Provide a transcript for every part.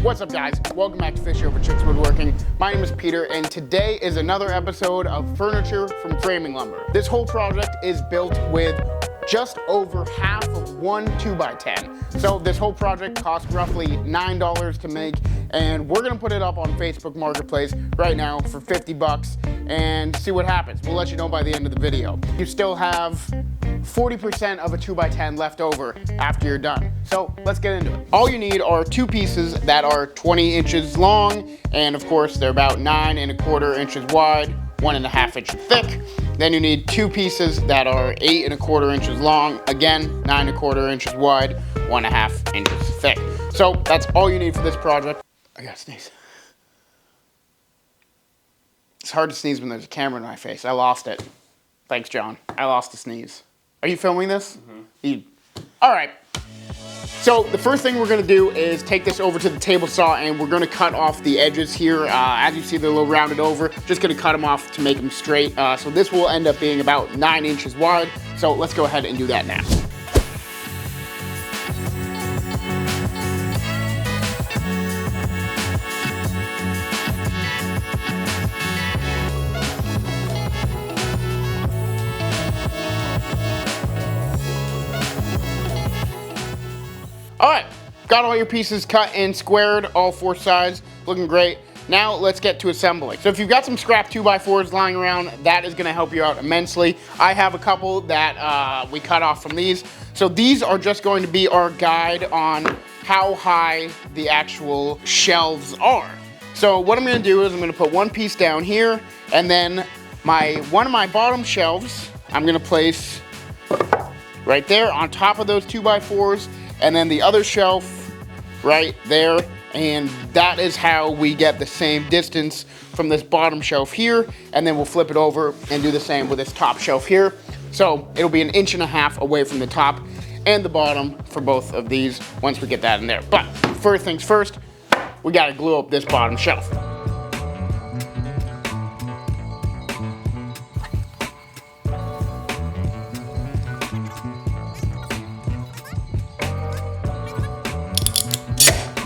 What's up, guys? Welcome back to Fish Over Chicks Woodworking. My name is Peter, and today is another episode of Furniture from Framing Lumber. This whole project is built with just over half of one 2x10. So this whole project costs roughly $9 to make, and we're gonna put it up on Facebook Marketplace right now for 50 bucks and see what happens. We'll let you know by the end of the video. You still have 40% of a 2x10 left over after you're done. So let's get into it. All you need are two pieces that are 20 inches long, and of course they're about 9 1/4 inches wide, 1 1/2 inches thick. Then you need two pieces that are 8 1/4 inches long, again 9 1/4 inches wide, 1 1/2 inches thick. So that's all you need for this project. I gotta sneeze. It's hard to sneeze when there's a camera in my face. I lost it. Thanks, John. I lost the sneeze. Are you filming this? Mm-hmm. All right. So the first thing we're gonna do is take this over to the table saw, and we're gonna cut off the edges here. As you see, they're a little rounded over. Just gonna cut them off to make them straight. So this will end up being about 9 inches wide. So let's go ahead and do that now. All right, got all your pieces cut and squared, all 4 sides, looking great. Now let's get to assembling. So if you've got some scrap 2x4s lying around, that is gonna help you out immensely. I have a couple that we cut off from these. So these are just going to be our guide on how high the actual shelves are. So what I'm gonna do is I'm gonna put one piece down here, and then one of my bottom shelves, I'm gonna place right there on top of those 2x4s, and then the other shelf right there, and that is how we get the same distance from this bottom shelf here, and then we'll flip it over and do the same with this top shelf here. So it'll be 1.5 inches away from the top and the bottom for both of these once we get that in there. But first things first, we gotta glue up this bottom shelf.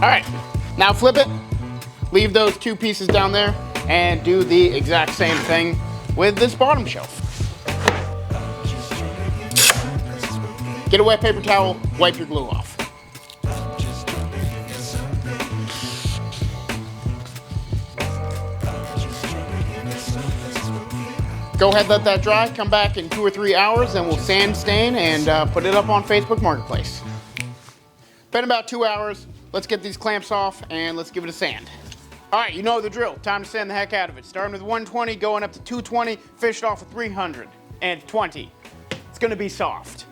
All right, now flip it, leave those 2 pieces down there, and do the exact same thing with this bottom shelf. Get a wet paper towel, wipe your glue off. Go ahead, let that dry, come back in 2 or 3 hours, and we'll sand stain and put it up on Facebook Marketplace. Been about 2 hours. Let's get these clamps off and let's give it a sand. All right, you know the drill. Time to sand the heck out of it. Starting with 120, going up to 220, finished off with 320. It's gonna be soft.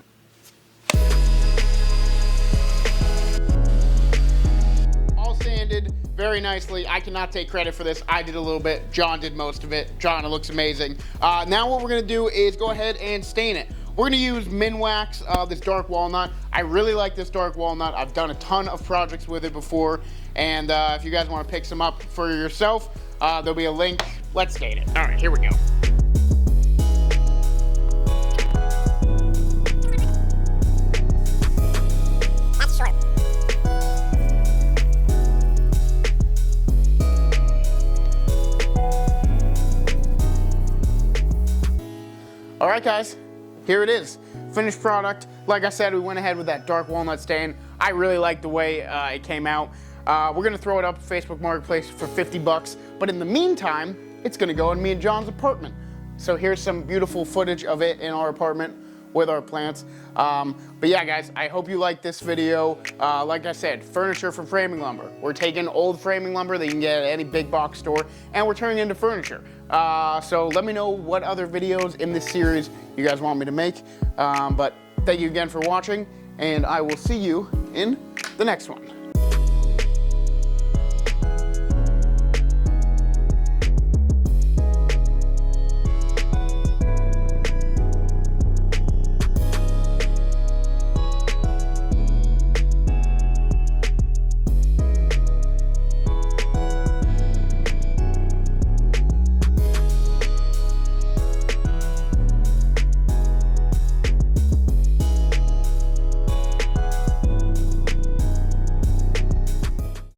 All sanded very nicely. I cannot take credit for this. I did a little bit. John did most of it. John, it looks amazing. Now what we're gonna do is go ahead and stain it. We're gonna use Minwax, this dark walnut. I really like this dark walnut. I've done a ton of projects with it before, and if you guys wanna pick some up for yourself, there'll be a link. Let's stain it. All right, here we go. That's short. All right, guys. Here it is, finished product. Like I said, we went ahead with that dark walnut stain. I really like the way it came out. We're gonna throw it up Facebook Marketplace for 50 bucks, but in the meantime, it's gonna go in me and John's apartment. So here's some beautiful footage of it in our apartment with our plants. But yeah, guys, I hope you liked this video. Like I said, furniture from framing lumber. We're taking old framing lumber that you can get at any big box store, and we're turning it into furniture. So let me know what other videos in this series you guys want me to make. But thank you again for watching, and I will see you in the next one.